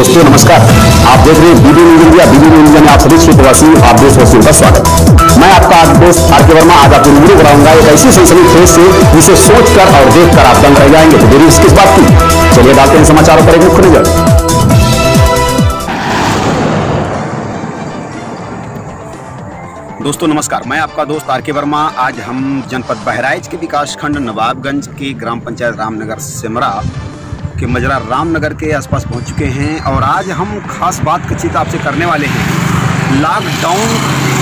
दोस्तों नमस्कार, आप देख रहे हैं बीबी न्यूज इंडिया। बीबी न्यूज इंडिया में आप सभी प्रवासी आप देशवासियों का स्वागत। मैं आपका दोस्त आर के वर्मा आज आपको रूबरू कराऊंगा एक ऐसी सनसनीखेज से जिसे सोचकर और देखकर आप दंग रह जाएंगे। तो देरी किस बात की, चलिए डालते हैं समाचारों पर एक मुख्य नजर। दोस्तों नमस्कार, मैं आपका दोस्त आर के वर्मा। आज हम जनपद बहराइच के विकासखंड नवाबगंज की ग्राम पंचायत रामनगर सिमरा के मजरा रामनगर के आसपास पहुंच चुके हैं और आज हम खास बातचीत आपसे करने वाले हैं लॉकडाउन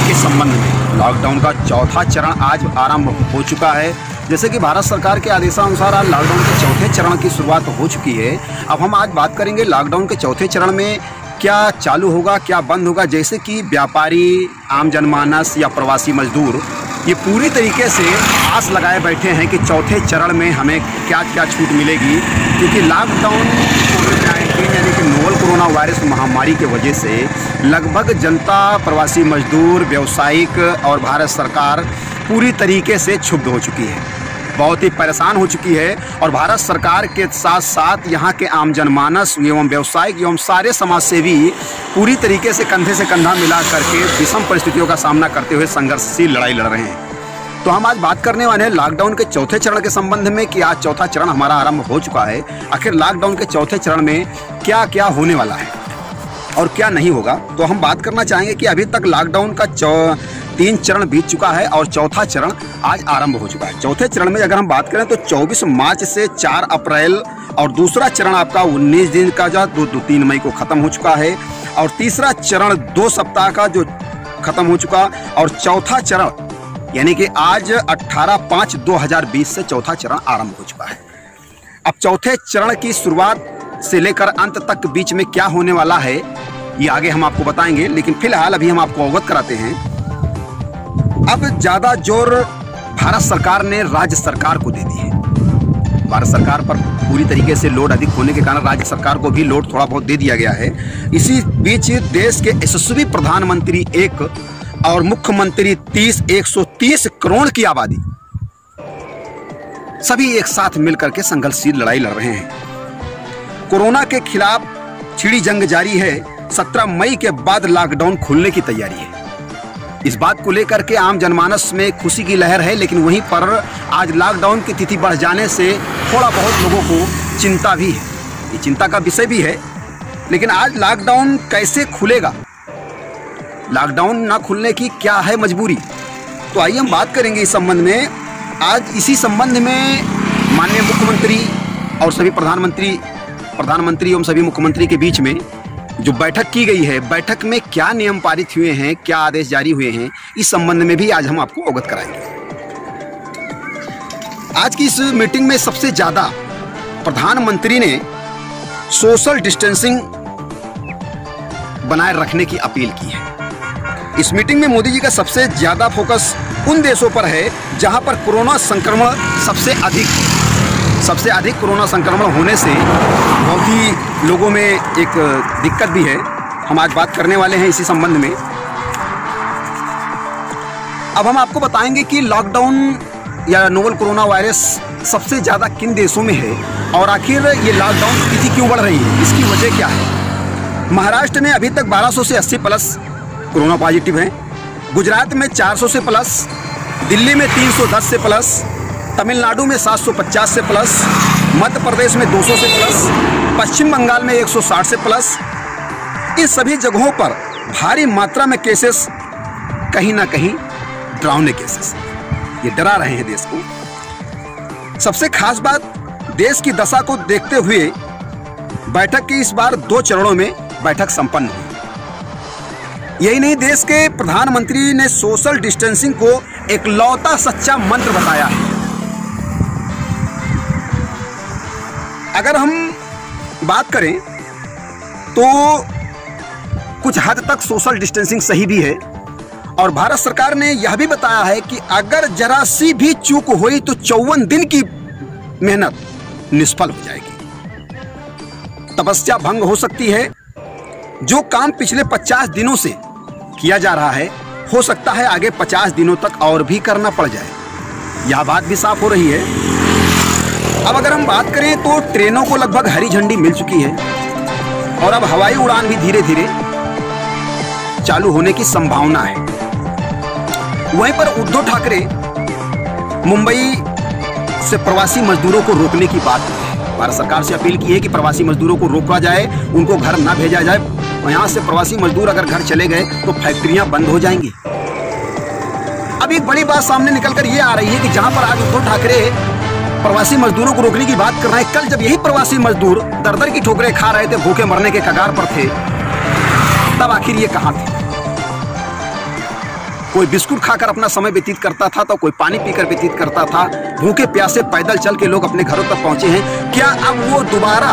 के संबंध में। लॉकडाउन का चौथा चरण आज आरंभ हो चुका है। जैसे कि भारत सरकार के आदेशानुसार आज लॉकडाउन के चौथे चरण की शुरुआत हो चुकी है। अब हम आज बात करेंगे लॉकडाउन के चौथे चरण में क्या चालू होगा, क्या बंद होगा। जैसे कि व्यापारी, आम जनमानस या प्रवासी मजदूर ये पूरी तरीके से आस लगाए बैठे हैं कि चौथे चरण में हमें क्या क्या छूट मिलेगी, क्योंकि लॉकडाउन कोविड-19 यानी कि नोवल कोरोना वायरस महामारी के वजह से लगभग जनता, प्रवासी मजदूर, व्यावसायिक और भारत सरकार पूरी तरीके से क्षुब्ध हो चुकी है, बहुत ही परेशान हो चुकी है। और भारत सरकार के साथ साथ यहाँ के आम जनमानस एवं व्यावसायिक एवं सारे समाजसेवी पूरी तरीके से कंधे से कंधा मिला करके विषम परिस्थितियों का सामना करते हुए संघर्षशील लड़ाई लड़ रहे हैं। तो हम आज बात करने वाले हैं लॉकडाउन के चौथे चरण के संबंध में कि आज चौथा चरण हमारा आरंभ हो चुका है। आखिर लॉकडाउन के चौथे चरण में क्या क्या होने वाला है और क्या नहीं होगा। तो हम बात करना चाहेंगे कि अभी तक लॉकडाउन का 3 चरण बीत चुका है और चौथा चरण आज आरंभ हो चुका है। चौथे चरण में अगर हम बात करें तो 24 मार्च से 4 अप्रैल और दूसरा चरण आपका 19 दिन का जो 3 मई को ख़त्म हो चुका है और तीसरा चरण 2 सप्ताह का जो ख़त्म हो चुका और चौथा चरण यानी कि आज 18/5/2020 से चौथा चरण आरंभ हो चुका है। अब चौथे चरण की शुरुआत से लेकर अंत तक बीच में क्या होने वाला है ये आगे हम आपको बताएंगे, लेकिन फिलहाल अभी हम आपको अवगत कराते हैं। अब ज़्यादा जोर भारत सरकार ने राज्य सरकार को दे दी है। भारत सरकार पर पूरी तरीके से लोड अधिक होने के कारण राज्य सरकार को भी लोड थोड़ा बहुत दे दिया गया है। इसी बीच देश के यशस्वी प्रधानमंत्री 1 और मुख्यमंत्री 130 करोड़ की आबादी सभी एक साथ मिलकर के संघर्षशील लड़ाई लड़ रहे हैं। कोरोना के खिलाफ छिड़ी जंग जारी है। 17 मई के बाद लॉकडाउन खुलने की तैयारी है। इस बात को लेकर के आम जनमानस में खुशी की लहर है, लेकिन वहीं पर आज लॉकडाउन की तिथि बढ़ जाने से थोड़ा बहुत लोगों को चिंता भी है। ये चिंता का विषय भी है। लेकिन आज लॉकडाउन कैसे खुलेगा, लॉकडाउन ना खुलने की क्या है मजबूरी, तो आइए हम बात करेंगे इस संबंध में। आज इसी संबंध में माननीय मुख्यमंत्री और सभी प्रधानमंत्री एवं सभी मुख्यमंत्री के बीच में जो बैठक की गई है, बैठक में क्या नियम पारित हुए हैं, क्या आदेश जारी हुए हैं, इस संबंध में भी आज हम आपको अवगत कराएंगे। आज की इस मीटिंग में सबसे ज्यादा प्रधानमंत्री ने सोशल डिस्टेंसिंग बनाए रखने की अपील की है। इस मीटिंग में मोदी जी का सबसे ज्यादा फोकस उन देशों पर है जहां पर कोरोना संक्रमण सबसे अधिक कोरोना संक्रमण होने से बहुत ही लोगों में एक दिक्कत भी है। हम आज बात करने वाले हैं इसी संबंध में। अब हम आपको बताएंगे कि लॉकडाउन या नोवल कोरोना वायरस सबसे ज़्यादा किन देशों में है और आखिर ये लॉकडाउन की तिथि क्यों बढ़ रही है, इसकी वजह क्या है। महाराष्ट्र में अभी तक 1200 से 80 प्लस कोरोना पॉजिटिव हैं, गुजरात में 400 से प्लस, दिल्ली में 310 से प्लस, तमिलनाडु में 750 से प्लस, मध्य प्रदेश में 200 से प्लस, पश्चिम बंगाल में 160 से प्लस। इन सभी जगहों पर भारी मात्रा में केसेस, कहीं ना कहीं डरावने केसेस, ये डरा रहे हैं देश को। सबसे खास बात, देश की दशा को देखते हुए बैठक की इस बार 2 चरणों में बैठक संपन्न हुई। यही नहीं, देश के प्रधानमंत्री ने सोशल डिस्टेंसिंग को एक लौता सच्चा मंत्र बताया है। अगर हम बात करें तो कुछ हद तक सोशल डिस्टेंसिंग सही भी है और भारत सरकार ने यह भी बताया है कि अगर जरा सी भी चूक हुई तो 54 दिन की मेहनत निष्फल हो जाएगी, तपस्या भंग हो सकती है। जो काम पिछले 50 दिनों से किया जा रहा है, हो सकता है आगे 50 दिनों तक और भी करना पड़ जाए। यह बात भी साफ हो रही है। अब अगर हम बात करें तो ट्रेनों को लगभग हरी झंडी मिल चुकी है। और अब हवाई उड़ान भी धीरे धीरे चालू होने की संभावना है। वहीं पर उद्धव ठाकरे मुंबई से प्रवासी मजदूरों को रोकने की बात की है। भारत सरकार से अपील की है कि प्रवासी मजदूरों को रोका जाए, उनको घर न भेजा जाए। यहाँ से प्रवासी मजदूर अगर घर चले गए तो फैक्ट्रियां बंद हो जाएंगी। अब एक बड़ी बात सामने निकलकर ये आ रही है कि जहां पर आज उद्धव ठाकरे प्रवासी मजदूरों को रोकने की बात कर रहे हैं, कल जब यही प्रवासी मजदूर दर-दर की ठोकरें खा रहे थे, भूखे मरने के कगार पर थे, तब आखिर ये कहां थे? कोई बिस्कुट खाकर अपना समय व्यतीत करता था तो कोई पानी पीकर व्यतीत करता था। भूखे प्यासे पैदल चल के लोग अपने घरों तक पहुंचे हैं। क्या अब वो दोबारा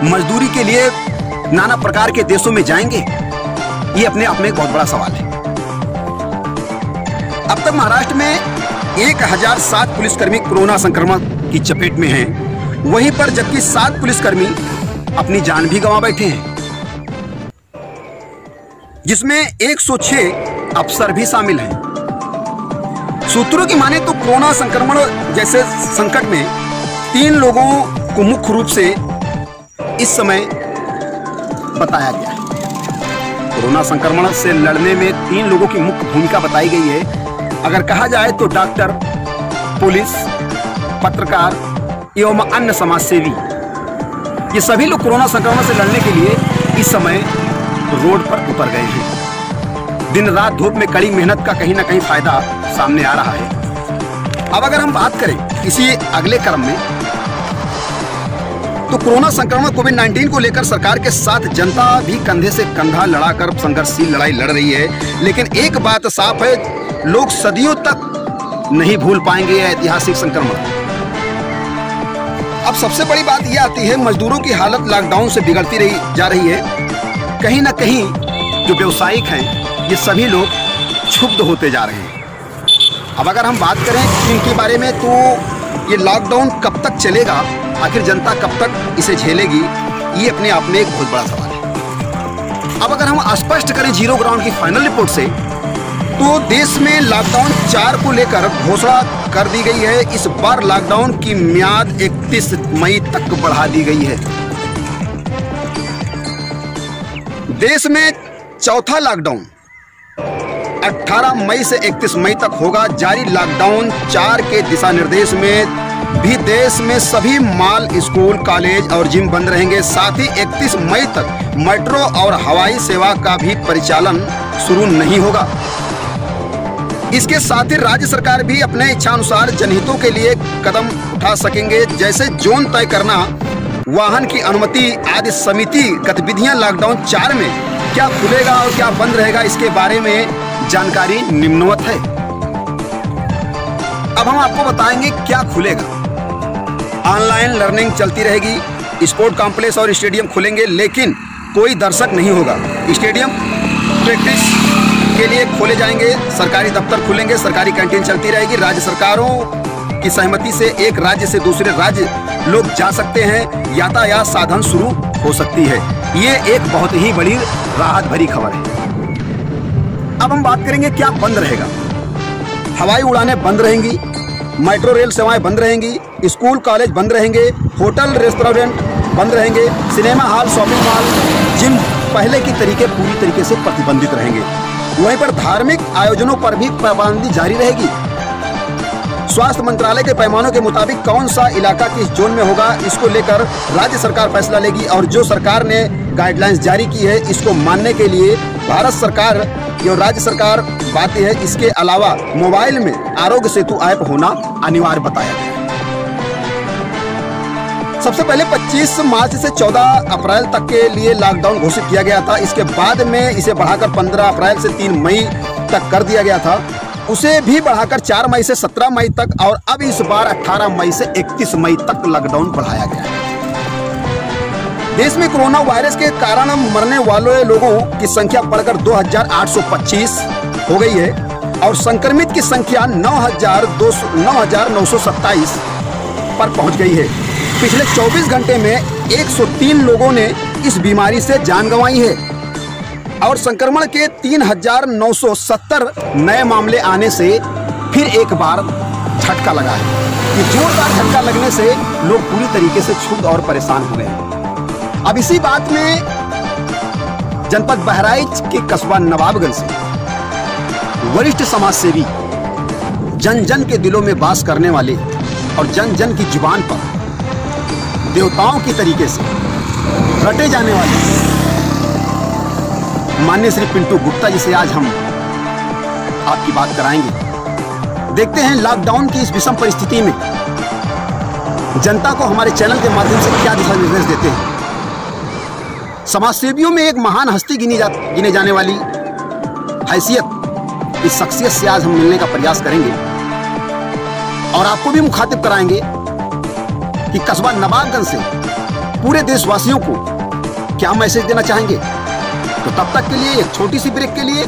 मजदूरी के लिए नाना प्रकार के देशों में जाएंगे? ये अपने आप में एक बहुत बड़ा सवाल है। अब तक महाराष्ट्र में 1007 पुलिसकर्मी कोरोना संक्रमण की चपेट में हैं। वहीं पर जबकि 7 पुलिसकर्मी अपनी जान भी गंवा बैठे हैं, जिसमें 106 अफसर भी शामिल हैं। सूत्रों की माने तो कोरोना संक्रमण जैसे संकट में 3 लोगों को मुख्य रूप से इस समय बताया गया है। कोरोना संक्रमण से लड़ने में 3 लोगों की मुख्य भूमिका बताई गई है। अगर कहा जाए तो डॉक्टर, पुलिस, पत्रकार एवं अन्य समाजसेवी, ये सभी लोग कोरोना संक्रमण से लड़ने के लिए इस समय रोड पर उतर गए हैं। दिन रात धूप में कड़ी मेहनत का कहीं ना कहीं फायदा सामने आ रहा है। अब अगर हम बात करें इसी अगले क्रम में, तो कोरोना संक्रमण कोविड-19 को लेकर सरकार के साथ जनता भी कंधे से कंधा लड़ाकर संघर्षशील लड़ाई लड़ रही है। लेकिन एक बात साफ है, लोग सदियों तक नहीं भूल पाएंगे यह ऐतिहासिक संक्रमण। अब सबसे बड़ी बात यह आती है, मजदूरों की हालत लॉकडाउन से बिगड़ती जा रही है। कहीं ना कहीं जो व्यवसायिक हैं, ये सभी लोग क्षुब्ध होते जा रहे हैं। अब अगर हम बात करें इनके बारे में, तो ये लॉकडाउन कब तक चलेगा, आखिर जनता कब तक इसे झेलेगी, ये अपने आप में एक बहुत बड़ा सवाल है। अब अगर हम स्पष्ट करें जीरो ग्राउंड की फाइनल रिपोर्ट से, तो देश में लॉकडाउन 4 को लेकर घोषणा कर दी गई है। इस बार लॉकडाउन की म्याद 31 मई तक बढ़ा दी गई है। देश में चौथा लॉकडाउन 18 मई से 31 मई तक होगा जारी। लॉकडाउन 4 के दिशा निर्देश में भी देश में सभी मॉल, स्कूल, कॉलेज और जिम बंद रहेंगे। साथ ही 31 मई तक मेट्रो और हवाई सेवा का भी परिचालन शुरू नहीं होगा। इसके साथ ही राज्य सरकार भी अपने इच्छानुसार जनहितों के लिए कदम उठा सकेंगे, जैसे जोन तय करना, वाहन की अनुमति आदि समिति गतिविधियां। लॉकडाउन 4 में क्या खुलेगा और क्या बंद रहेगा, इसके बारे में जानकारी निम्नवत है। अब हम आपको बताएंगे क्या खुलेगा। ऑनलाइन लर्निंग चलती रहेगी, स्पोर्ट कॉम्प्लेक्स और स्टेडियम खुलेंगे, लेकिन कोई दर्शक नहीं होगा। स्टेडियम प्रैक्टिस के लिए खोले जाएंगे, सरकारी दफ्तर खुलेंगे, सरकारी कैंटीन चलती रहेगी। राज्य सरकारों की सहमति से एक राज्य से दूसरे राज्य लोग जा सकते हैं, यातायात साधन शुरू हो सकती है। ये एक बहुत ही बड़ी राहत भरी खबर है। अब हम बात करेंगे क्या बंद रहेगा। हवाई उड़ानें बंद रहेंगी, मेट्रो रेल सेवाएं बंद रहेंगी, स्कूल कॉलेज बंद रहेंगे, होटल रेस्टोरेंट बंद रहेंगे, cinema hall, shopping mall, gym पहले की तरीके पूरी तरीके से प्रतिबंधित रहेंगे। वहीं पर धार्मिक आयोजनों पर भी पाबंदी जारी रहेगी। स्वास्थ्य मंत्रालय के पैमानों के मुताबिक कौन सा इलाका किस जोन में होगा, इसको लेकर राज्य सरकार फैसला लेगी। और जो सरकार ने गाइडलाइंस जारी की है, इसको मानने के लिए भारत सरकार और राज्य सरकार बातें हैं। इसके अलावा मोबाइल में आरोग्य सेतु ऐप होना अनिवार्य बताया गया है। सबसे पहले 25 मार्च से 14 अप्रैल तक के लिए लॉकडाउन घोषित किया गया था। इसके बाद में इसे बढ़ाकर 15 अप्रैल से 3 मई तक कर दिया गया था। उसे भी बढ़ाकर 4 मई से 17 मई तक, और अब इस बार 18 मई से 31 मई तक लॉकडाउन बढ़ाया गया है। देश में कोरोना वायरस के कारण मरने वाले लोगों की संख्या बढ़कर 2825 हो गई है और संक्रमित की संख्या 9,927 पर पहुंच गई है। पिछले 24 घंटे में 103 लोगों ने इस बीमारी से जान गंवाई है और संक्रमण के 3,970 नए मामले आने से फिर एक बार झटका लगा है। ये जोरदार झटका लगने से लोग पूरी तरीके से क्षुब्ध और परेशान हो गए हैं। अब इसी बात में जनपद बहराइच के कस्बा नवाबगंज से वरिष्ठ समाज सेवी, जन जन के दिलों में वास करने वाले और जन जन की जुबान पर देवताओं के तरीके से रटे जाने वाले माननीय श्री पिंटू गुप्ता जी से आज हम आपकी बात कराएंगे। देखते हैं लॉकडाउन की इस विषम परिस्थिति में जनता को हमारे चैनल के माध्यम से क्या दिशा निर्देश देते हैं। समाज सेवियों में एक महान हस्ती गिने जाने वाली हैसियत इस शख्सियत से आज हम मिलने का प्रयास करेंगे और आपको भी मुखातिब कराएंगे कि कस्बा नवाबगंज से पूरे देशवासियों को क्या मैसेज देना चाहेंगे। तो तब तक के लिए एक छोटी सी ब्रेक के लिए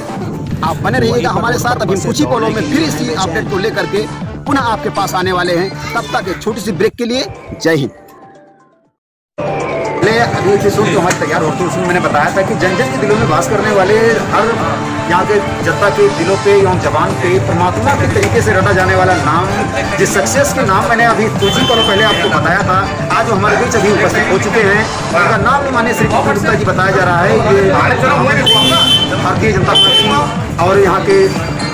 आप बने रहिएगा हमारे साथ। अभी कुछ ही पलों में फिर इसी अपडेट को लेकर के पुनः आपके पास आने वाले हैं। तब तक एक छोटी सी ब्रेक के लिए जय हिंद। अभी एपिसोड जो हमारे तैयार होते हैं उसमें मैंने बताया था कि जन जन के दिलों में वास करने वाले हर यहाँ के जनता के दिलों पे एवं जबान पे परमात्मा के तरीके से रटा जाने वाला नाम, जिस सक्सेस के नाम मैंने अभी कुछ ही पलों पहले आपको बताया था, आज वो हमारे बीच अभी उपस्थित हो चुके हैं। उनका नाम भी माननीय श्री पिंटू गुप्ता जी बताया जा रहा है। ये भारतीय जनता पार्टी और यहाँ के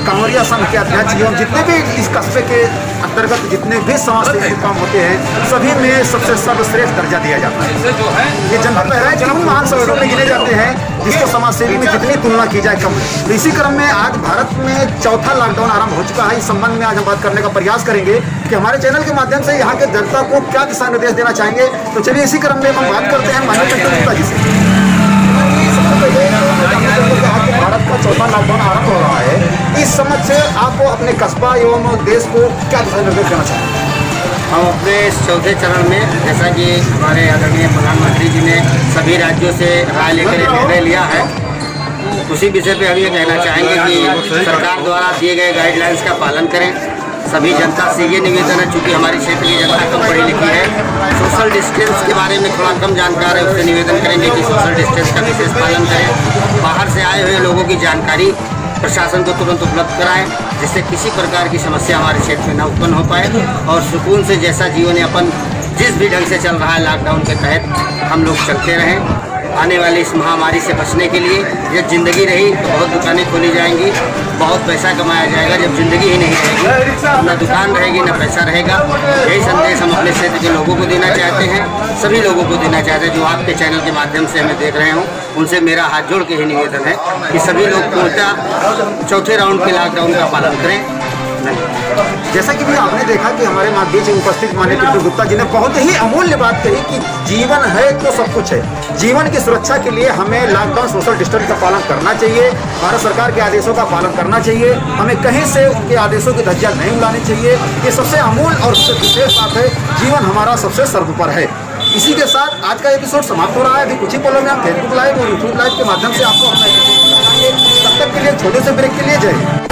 कांवरिया संघ के अध्यक्ष एवं जितने भी इस कस्बे के अंतर्गत जितने भी समाज सेवी काम होते हैं सभी में सबसे सर्वश्रेष्ठ दर्जा दिया जाता है। ये जनपद बहराइच उन महान शहरों में गिने जाते हैं जिसको समाज सेवी में जितनी तुलना की जाए कम। तो इसी क्रम में आज भारत में चौथा लॉकडाउन आरंभ हो चुका है। इस संबंध में आज हम बात करने का प्रयास करेंगे कि हमारे चैनल के माध्यम से यहाँ के जनता को क्या दिशा निर्देश देना चाहेंगे। तो चलिए इसी क्रम में हम बात करते हैं माननीय पिंटू गुप्ता जी से। भारत का चौथा लॉकडाउन आरंभ हो रहा है, इस समझ से आपको अपने कस्बा एवं देश को क्या दिशा निर्देश देना चाहेंगे। हम अपने चौथे चरण में, जैसा कि हमारे आदरणीय प्रधानमंत्री जी ने सभी राज्यों से राय लेकर निर्णय लिया है, उसी विषय पे हम ये कहना चाहेंगे कि सरकार द्वारा दिए गए गाइडलाइंस का पालन करें। सभी जनता से ये निवेदन है, चूँकि हमारी क्षेत्र की जनता कम पढ़ी लिखी है, सोशल डिस्टेंस के बारे में थोड़ा कम जानकार है, उससे निवेदन करेंगे कि सोशल डिस्टेंस का विशेष पालन करें। बाहर से आए हुए लोगों की जानकारी प्रशासन को तुरंत उपलब्ध कराएं, जिससे किसी प्रकार की समस्या हमारे क्षेत्र में न उत्पन्न हो पाए और सुकून से जैसा जीवन यापन जिस भी ढंग से चल रहा है लॉकडाउन के तहत हम लोग चलते रहें। आने वाली इस महामारी से बचने के लिए जब जिंदगी रही तो बहुत दुकानें खोली जाएंगी, बहुत पैसा कमाया जाएगा। जब जिंदगी ही नहीं रहेगी, न दुकान रहेगी न पैसा रहेगा। यही संदेश हम अपने क्षेत्र के लोगों को देना चाहते हैं, सभी लोगों को देना चाहते हैं जो आपके चैनल के माध्यम से हमें देख रहे हों। उनसे मेरा हाथ जोड़ के ही निवेदन है कि सभी लोग पूर्णतः चौथे राउंड के लॉकडाउन का पालन करें। जैसा कि भी आपने देखा कि हमारे बीच उपस्थित माननीय पिंटू गुप्ता जी ने बहुत ही अमूल्य बात कही कि जीवन है तो सब कुछ है। जीवन की सुरक्षा के लिए हमें लॉकडाउन सोशल डिस्टेंस का पालन करना चाहिए, भारत सरकार के आदेशों का पालन करना चाहिए, हमें कहीं से उनके आदेशों की धज्जियां नहीं उड़ानी चाहिए। ये सबसे अमूल और विशेष बात है। जीवन हमारा सबसे सर्वोपरि है। इसी के साथ आज का एपिसोड समाप्त हो रहा है। अभी कुछ ही पलों में हम फेसबुक लाइव और यूट्यूब लाइव के माध्यम से आपको अपना एपिसोड दिखाएंगे। तब तक के लिए छोटे से ब्रेक के लिए जय।